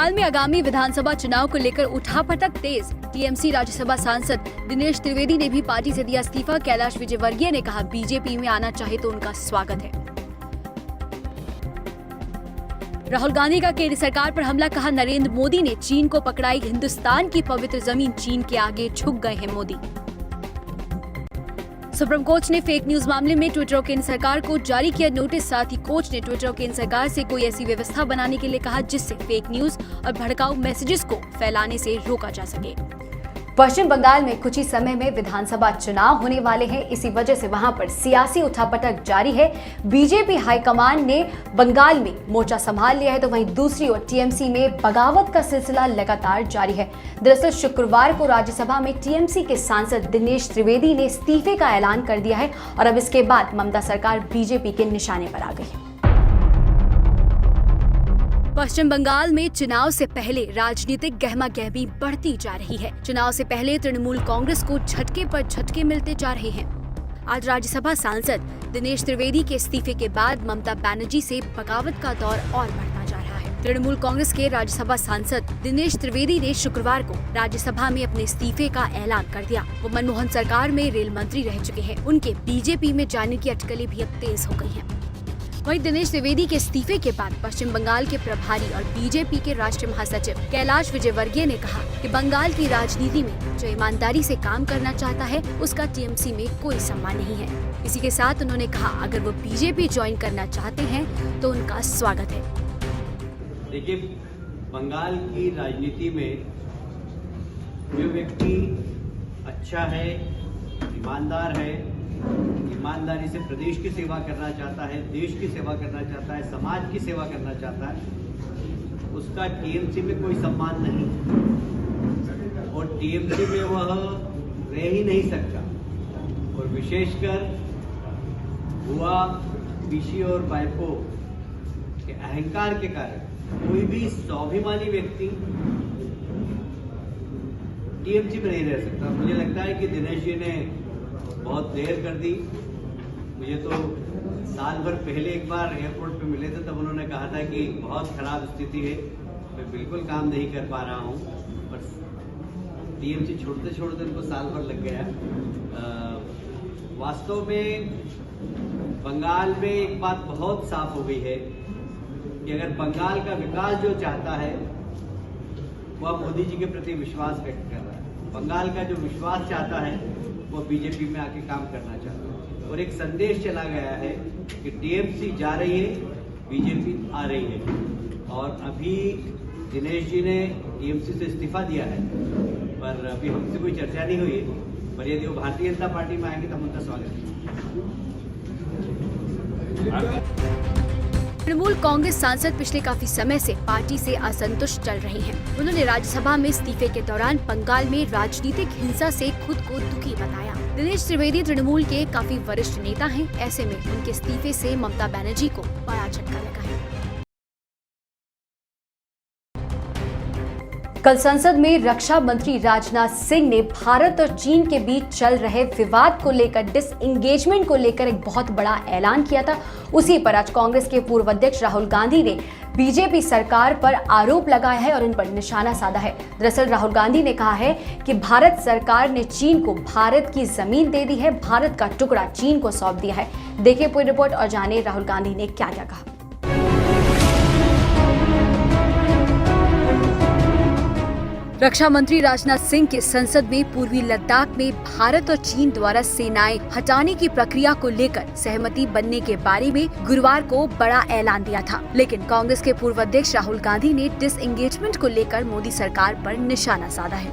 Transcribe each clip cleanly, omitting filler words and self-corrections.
बंगाल में आगामी विधानसभा चुनाव को लेकर उठापटक तेज। टीएमसी राज्यसभा सांसद दिनेश त्रिवेदी ने भी पार्टी से दिया इस्तीफा। कैलाश विजयवर्गीय ने कहा, बीजेपी में आना चाहे तो उनका स्वागत है। राहुल गांधी का केंद्र सरकार पर हमला, कहा नरेंद्र मोदी ने चीन को पकड़ाई हिंदुस्तान की पवित्र जमीन, चीन के आगे झुक गए हैं मोदी। सुप्रीम कोर्ट ने फेक न्यूज मामले में ट्विटर और केंद्र सरकार को जारी किया नोटिस। साथ ही कोर्ट ने ट्विटर और केंद्र सरकार से कोई ऐसी व्यवस्था बनाने के लिए कहा जिससे फेक न्यूज और भड़काऊ मैसेजेस को फैलाने से रोका जा सके। पश्चिम बंगाल में कुछ ही समय में विधानसभा चुनाव होने वाले हैं। इसी वजह से वहां पर सियासी उठापटक जारी है। बीजेपी हाईकमान ने बंगाल में मोर्चा संभाल लिया है, तो वहीं दूसरी ओर टीएमसी में बगावत का सिलसिला लगातार जारी है। दरअसल शुक्रवार को राज्यसभा में टीएमसी के सांसद दिनेश त्रिवेदी ने इस्तीफे का ऐलान कर दिया है और अब इसके बाद ममता सरकार बीजेपी के निशाने पर आ गई है। पश्चिम बंगाल में चुनाव से पहले राजनीतिक गहमागहमी बढ़ती जा रही है। चुनाव से पहले तृणमूल कांग्रेस को झटके पर झटके मिलते जा रहे हैं। आज राज्यसभा सांसद दिनेश त्रिवेदी के इस्तीफे के बाद ममता बनर्जी से बगावत का दौर और बढ़ता जा रहा है। तृणमूल कांग्रेस के राज्यसभा सांसद दिनेश त्रिवेदी ने शुक्रवार को राज्यसभा में अपने इस्तीफे का ऐलान कर दिया। वो मनमोहन सरकार में रेल मंत्री रह चुके हैं। उनके बीजेपी में जाने की अटकलें भी अब तेज हो गई हैं। वहीं दिनेश त्रिवेदी के इस्तीफे के बाद पश्चिम बंगाल के प्रभारी और बीजेपी के राष्ट्रीय महासचिव कैलाश विजयवर्गीय ने कहा कि बंगाल की राजनीति में जो ईमानदारी से काम करना चाहता है उसका टीएमसी में कोई सम्मान नहीं है। इसी के साथ उन्होंने कहा, अगर वो बीजेपी ज्वाइन करना चाहते हैं तो उनका स्वागत है। देखिए, बंगाल की राजनीति में जो व्यक्ति अच्छा है, ईमानदार है, ईमानदारी से प्रदेश की सेवा करना चाहता है, देश की सेवा करना चाहता है, समाज की सेवा करना चाहता है, उसका टीएमसी में कोई सम्मान नहीं और टीएमसी में वह रह ही नहीं सकता। और विशेषकर बुआ, पीसी और बाइको के अहंकार के कारण कोई भी स्वाभिमानी व्यक्ति टीएमसी में नहीं रह सकता। मुझे लगता है कि दिनेश जी ने बहुत देर कर दी। मुझे तो साल भर पहले एक बार एयरपोर्ट पे मिले थे, तब उन्होंने कहा था कि बहुत खराब स्थिति है, मैं बिल्कुल काम नहीं कर पा रहा हूँ। पर टीएमसी छोड़ते छोड़ते उनको साल भर लग गया। वास्तव में बंगाल में एक बात बहुत साफ हो गई है कि अगर बंगाल का विकास जो चाहता है वह मोदी जी के प्रति विश्वास व्यक्त कर रहा है। बंगाल का जो विश्वास चाहता है वो बीजेपी में आके काम करना चाहता है। और एक संदेश चला गया है कि टीएमसी जा रही है, बीजेपी आ रही है। और अभी दिनेश जी ने टीएमसी से इस्तीफा दिया है, पर अभी हमसे कोई चर्चा नहीं हुई है। पर यदि वो भारतीय जनता पार्टी में आएंगे तो हम उनका स्वागत करेंगे। तृणमूल कांग्रेस सांसद पिछले काफी समय से पार्टी से असंतुष्ट चल रहे हैं। उन्होंने राज्यसभा में इस्तीफे के दौरान बंगाल में राजनीतिक हिंसा से खुद को दुखी बताया। दिनेश त्रिवेदी तृणमूल के काफी वरिष्ठ नेता हैं। ऐसे में उनके इस्तीफे से ममता बनर्जी को बड़ा झटका लगा है। कल संसद में रक्षा मंत्री राजनाथ सिंह ने भारत और चीन के बीच चल रहे विवाद को लेकर, डिसएंगेजमेंट को लेकर एक बहुत बड़ा ऐलान किया था। उसी पर आज कांग्रेस के पूर्व अध्यक्ष राहुल गांधी ने बीजेपी सरकार पर आरोप लगाया है और उन पर निशाना साधा है। दरअसल राहुल गांधी ने कहा है कि भारत सरकार ने चीन को भारत की जमीन दे दी है, भारत का टुकड़ा चीन को सौंप दिया है। देखिए पूरी रिपोर्ट और जानिए राहुल गांधी ने क्या क्या कहा। रक्षा मंत्री राजनाथ सिंह के संसद में पूर्वी लद्दाख में भारत और चीन द्वारा सेनाएं हटाने की प्रक्रिया को लेकर सहमति बनने के बारे में गुरुवार को बड़ा ऐलान दिया था। लेकिन कांग्रेस के पूर्व अध्यक्ष राहुल गांधी ने डिसएंगेजमेंट को लेकर मोदी सरकार पर निशाना साधा है।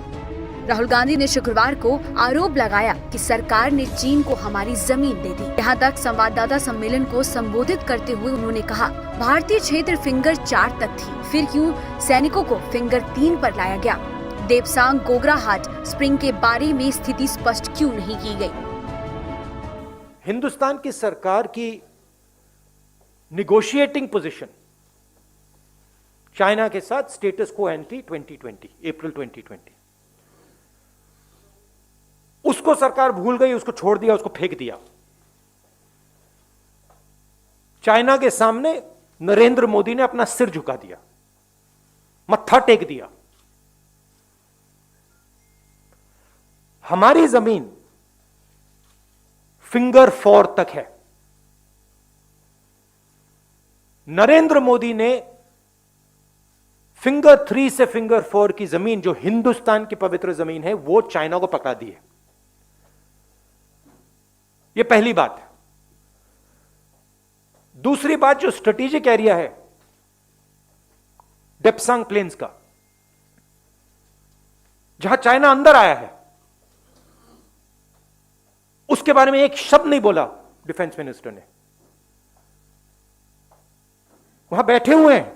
राहुल गांधी ने शुक्रवार को आरोप लगाया कि सरकार ने चीन को हमारी जमीन दे दी। यहाँ तक संवाददाता सम्मेलन को संबोधित करते हुए उन्होंने कहा, भारतीय क्षेत्र फिंगर 4 तक थी, फिर क्यों सैनिकों को फिंगर 3 पर लाया गया? देपसांग गोगराहाट स्प्रिंग के बारे में स्थिति स्पष्ट क्यों नहीं की गई? हिंदुस्तान की सरकार की निगोशिएटिंग पोजीशन चाइना के साथ स्टेटस को एंटी 2020 अप्रैल 2020, उसको सरकार भूल गई, उसको छोड़ दिया, उसको फेंक दिया। चाइना के सामने नरेंद्र मोदी ने अपना सिर झुका दिया। मत्था टेक दिया। हमारी जमीन फिंगर 4 तक है। नरेंद्र मोदी ने फिंगर 3 से फिंगर 4 की जमीन, जो हिंदुस्तान की पवित्र जमीन है, वो चाइना को पकड़ा दी है। यह पहली बात है। दूसरी बात, जो स्ट्रेटेजिक एरिया है डेप्सांग प्लेन्स का, जहां चाइना अंदर आया है, उसके बारे में एक शब्द नहीं बोला डिफेंस मिनिस्टर ने। वहां बैठे हुए हैं।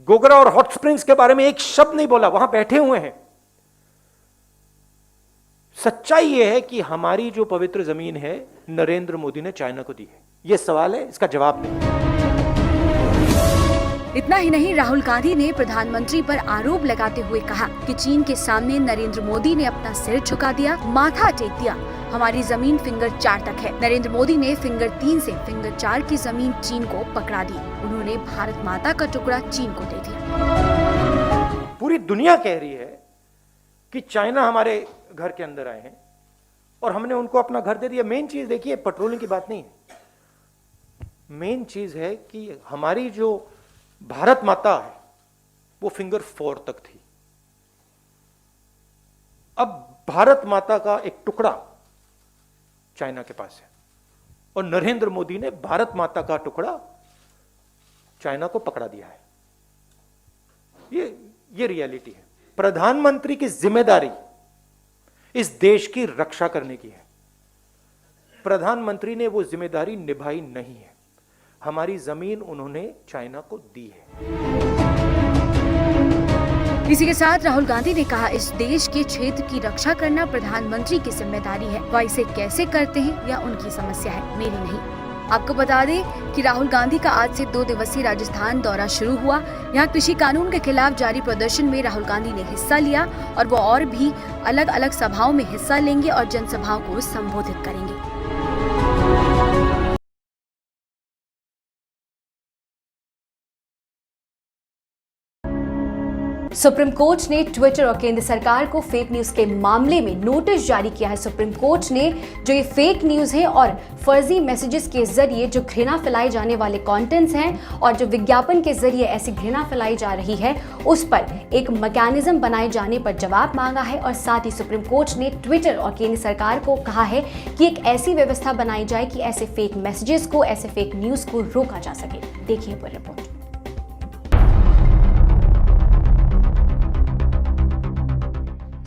गोगरा और हॉट स्प्रिंग्स के बारे में एक शब्द नहीं बोला, वहां बैठे हुए हैं। सच्चाई यह है कि हमारी जो पवित्र जमीन है नरेंद्र मोदी ने चाइना को दी है। यह सवाल है, इसका जवाब नहीं। इतना ही नहीं, राहुल गांधी ने प्रधानमंत्री पर आरोप लगाते हुए कहा कि चीन के सामने नरेंद्र मोदी ने अपना सिर झुका दिया, माथा टेक दिया। हमारी जमीन फिंगर 4 तक है। नरेंद्र मोदी ने फिंगर 3 से फिंगर 4 की जमीन चीन को पकड़ा दी। उन्होंने भारत माता का टुकड़ा चीन को दे दिया। पूरी दुनिया कह रही है कि चाइना हमारे घर के अंदर आए हैं और हमने उनको अपना घर दे दिया। मेन चीज देखिए, पेट्रोलिंग की बात नहीं है। मेन चीज है कि हमारी जो भारत माता है वो फिंगर 4 तक थी। अब भारत माता का एक टुकड़ा चाइना के पास है और नरेंद्र मोदी ने भारत माता का टुकड़ा चाइना को पकड़ा दिया है। ये रियलिटी है। प्रधानमंत्री की जिम्मेदारी इस देश की रक्षा करने की है। प्रधानमंत्री ने वो जिम्मेदारी निभाई नहीं है। हमारी जमीन उन्होंने चाइना को दी है। इसी के साथ राहुल गांधी ने कहा, इस देश के क्षेत्र की रक्षा करना प्रधानमंत्री की जिम्मेदारी है। वह इसे कैसे करते हैं या उनकी समस्या है, मेरी नहीं। आपको बता दें कि राहुल गांधी का आज से 2 दिवसीय राजस्थान दौरा शुरू हुआ। यहाँ कृषि कानून के खिलाफ जारी प्रदर्शन में राहुल गांधी ने हिस्सा लिया और वो और भी अलग अलग सभाओं में हिस्सा लेंगे और जनसभाओं को संबोधित करेंगे। सुप्रीम कोर्ट ने ट्विटर और केंद्र सरकार को फेक न्यूज के मामले में नोटिस जारी किया है। सुप्रीम कोर्ट ने जो ये फेक न्यूज है और फर्जी मैसेजेस के जरिए जो घृणा फैलाई जाने वाले कंटेंट्स हैं और जो विज्ञापन के जरिए ऐसी घृणा फैलाई जा रही है, उस पर एक मैकेनिज्म बनाए जाने पर जवाब मांगा है। और साथ ही सुप्रीम कोर्ट ने ट्विटर और केंद्र सरकार को कहा है कि एक ऐसी व्यवस्था बनाई जाए कि ऐसे फेक मैसेजेस को, ऐसे फेक न्यूज को रोका जा सके। देखिए पूरी report.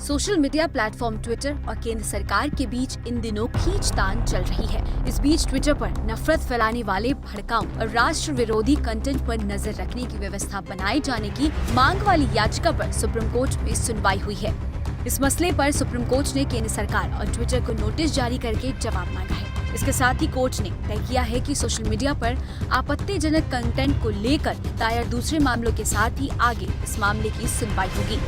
Social media platform Twitter और केंद्र सरकार के बीच इन दिनों खींचतान चल रही है। इस बीच ट्विटर पर नफरत फैलाने वाले, भड़काऊ और राष्ट्र विरोधी कंटेंट पर नजर रखने की व्यवस्था बनाए जाने की मांग वाली याचिका पर सुप्रीम कोर्ट में सुनवाई हुई है। इस मसले पर सुप्रीम कोर्ट ने केंद्र सरकार और ट्विटर को नोटिस जारी करके जवाब मांगा है। इसके साथ ही कोर्ट ने तय किया है कि सोशल मीडिया पर आपत्तिजनक कंटेंट को लेकर दायर दूसरे मामलों के साथ ही आगे इस मामले की सुनवाई होगी।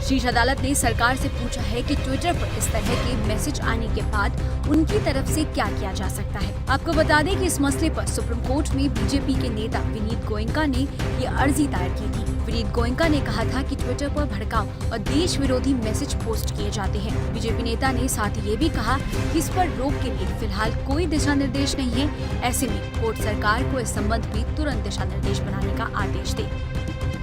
शीर्ष अदालत ने सरकार से पूछा है कि ट्विटर पर इस तरह के मैसेज आने के बाद उनकी तरफ से क्या किया जा सकता है। आपको बता दें कि इस मसले पर सुप्रीम कोर्ट में बीजेपी के नेता विनीत गोयनका ने ये अर्जी दायर की थी। विनीत गोयनका ने कहा था कि ट्विटर पर भड़काऊ और देश विरोधी मैसेज पोस्ट किए जाते हैं। बीजेपी नेता ने साथ ही ये भी कहा कि इस पर रोक के लिए फिलहाल कोई दिशा निर्देश नहीं है। ऐसे में कोर्ट सरकार को इस संबंध में तुरंत दिशा निर्देश बनाने का आदेश दे।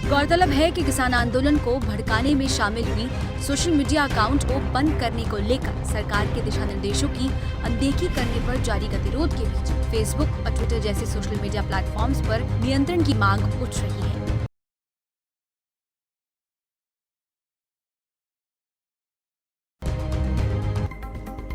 गौरतलब है कि किसान आंदोलन को भड़काने में शामिल हुई सोशल मीडिया अकाउंट को बंद करने को लेकर सरकार के दिशा निर्देशों की अनदेखी करने पर जारी गतिरोध के बीच फेसबुक और ट्विटर जैसे सोशल मीडिया प्लेटफॉर्म्स पर नियंत्रण की मांग उठ रही है।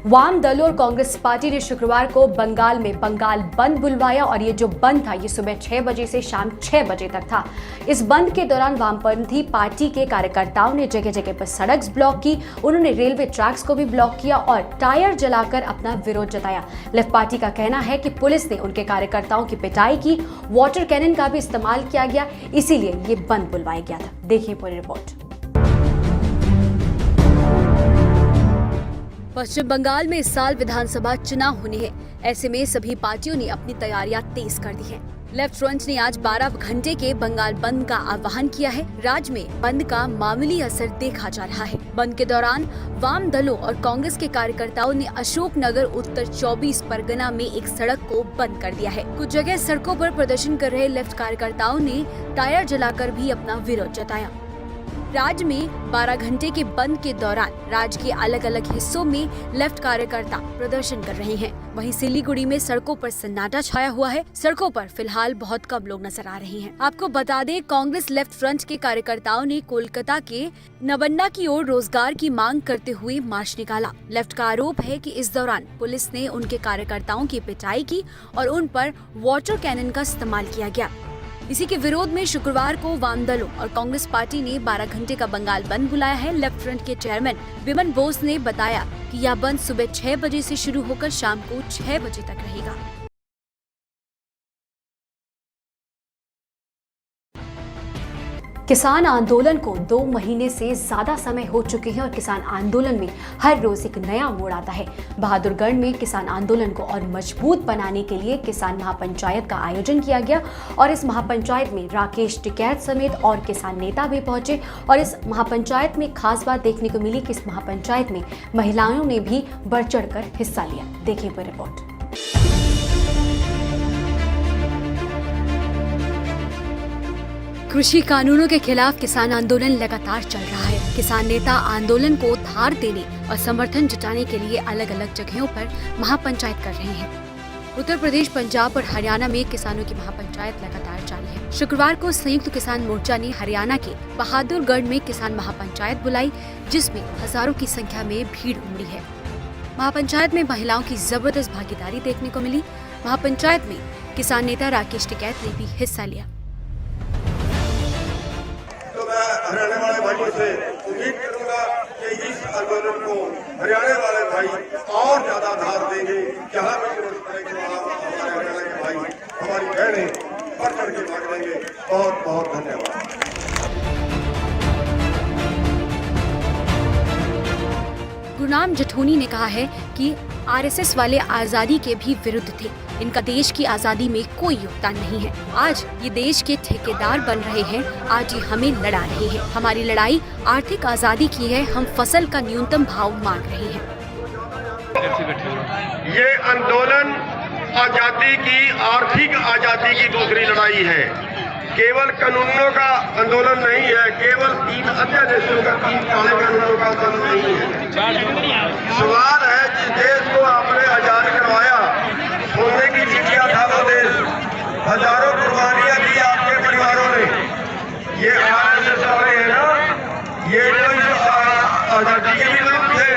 वाम दलों और कांग्रेस पार्टी ने शुक्रवार को बंगाल में बंगाल बंद बुलवाया और ये जो बंद था ये सुबह 6 बजे से शाम 6 बजे तक था। इस बंद के दौरान वामपंथी पार्टी के कार्यकर्ताओं ने जगह जगह पर सड़क ब्लॉक की, उन्होंने रेलवे ट्रैक्स को भी ब्लॉक किया और टायर जलाकर अपना विरोध जताया। लेफ्ट पार्टी का कहना है कि पुलिस ने उनके कार्यकर्ताओं की पिटाई की, वाटर कैनन का भी इस्तेमाल किया गया, इसीलिए ये बंद बुलवाया गया था। देखिए पूरी रिपोर्ट। पश्चिम बंगाल में इस साल विधानसभा चुनाव होने हैं। ऐसे में सभी पार्टियों ने अपनी तैयारियां तेज कर दी हैं। लेफ्ट फ्रंट ने आज 12 घंटे के बंगाल बंद का आह्वान किया है। राज्य में बंद का मामूली असर देखा जा रहा है। बंद के दौरान वाम दलों और कांग्रेस के कार्यकर्ताओं ने अशोकनगर उत्तर 24 परगना में एक सड़क को बंद कर दिया है। कुछ जगह सड़कों पर प्रदर्शन कर रहे लेफ्ट कार्यकर्ताओं ने टायर जलाकर भी अपना विरोध जताया। राज्य में 12 घंटे के बंद के दौरान राज्य के अलग अलग हिस्सों में लेफ्ट कार्यकर्ता प्रदर्शन कर रहे हैं। वहीं सिलीगुड़ी में सड़कों पर सन्नाटा छाया हुआ है। सड़कों पर फिलहाल बहुत कम लोग नजर आ रहे हैं। आपको बता दें, कांग्रेस लेफ्ट फ्रंट के कार्यकर्ताओं ने कोलकाता के नबन्ना की ओर रोजगार की मांग करते हुए मार्च निकाला। लेफ्ट का आरोप है कि इस दौरान पुलिस ने उनके कार्यकर्ताओं की पिटाई की और उन पर वाटर कैनन का इस्तेमाल किया गया। इसी के विरोध में शुक्रवार को वाम दलों और कांग्रेस पार्टी ने 12 घंटे का बंगाल बंद बुलाया है। लेफ्ट फ्रंट के चेयरमैन बिमन बोस ने बताया कि यह बंद सुबह 6 बजे से शुरू होकर शाम को 6 बजे तक रहेगा। किसान आंदोलन को 2 महीने से ज्यादा समय हो चुके हैं और किसान आंदोलन में हर रोज एक नया मोड़ आता है। बहादुरगढ़ में किसान आंदोलन को और मजबूत बनाने के लिए किसान महापंचायत का आयोजन किया गया और इस महापंचायत में राकेश टिकैत समेत और किसान नेता भी पहुंचे। और इस महापंचायत में खास बात देखने को मिली कि इस महापंचायत में महिलाओं ने भी बढ़ चढ़कर हिस्सा लिया। देखिए वो रिपोर्ट। कृषि कानूनों के खिलाफ किसान आंदोलन लगातार चल रहा है। किसान नेता आंदोलन को धार देने और समर्थन जुटाने के लिए अलग अलग जगहों पर महापंचायत कर रहे हैं। उत्तर प्रदेश, पंजाब और हरियाणा में किसानों की महापंचायत लगातार जारी है। शुक्रवार को संयुक्त किसान मोर्चा ने हरियाणा के बहादुरगढ़ में किसान महापंचायत बुलाई, जिसमें हजारों की संख्या में भीड़ उमड़ी है। महापंचायत में महिलाओं की जबरदस्त भागीदारी देखने को मिली। महापंचायत में किसान नेता राकेश टिकैत ने भी हिस्सा लिया। हरियाणा वाले भाइयों से उम्मीद करूंगा कि इस आंदोलन को हरियाणा वाले भाई और ज्यादा धार देंगे। जहां भी जरूरत पड़ेगी वहां हमारे हरियाणा के भाई, हमारी बहनें बढ़ चढ़ के भाग लेंगे। बहुत बहुत धन्यवाद। गुरनाम जठोनी ने कहा है कि आरएसएस वाले आजादी के भी विरुद्ध थे। इनका देश की आजादी में कोई योगदान नहीं है। आज ये देश के ठेकेदार बन रहे हैं। आज ये हमें लड़ा रहे हैं। हमारी लड़ाई आर्थिक आजादी की है। हम फसल का न्यूनतम भाव मांग रहे हैं। ये आंदोलन आजादी की, आर्थिक आजादी की दूसरी लड़ाई है। केवल कानूनों का आंदोलन नहीं है, केवल 3 अध्यादेशों का, 3 काले कानूनों का आंदोलन नहीं है। सवाल है जिस देश को आपने आजाद करवाया, सोने की चिड़िया था वो देश, हजारों कुर्बानियां दी आपके परिवारों ने। ये आरएसएस वाले हैं ना, ये जो आजादी के विरुद्ध थे,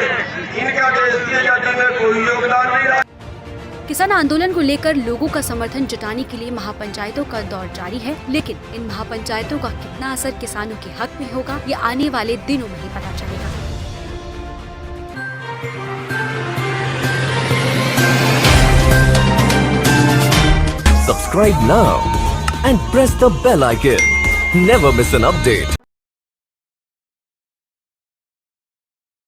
इनका देश की आजादी में कोई योगदान नहीं रहा। किसान आंदोलन को लेकर लोगों का समर्थन जुटाने के लिए महापंचायतों का दौर जारी है, लेकिन इन महापंचायतों का कितना असर किसानों के हक में होगा, ये आने वाले दिनों में ही पता चलेगा। Subscribe now and press the bell icon. Never miss an update.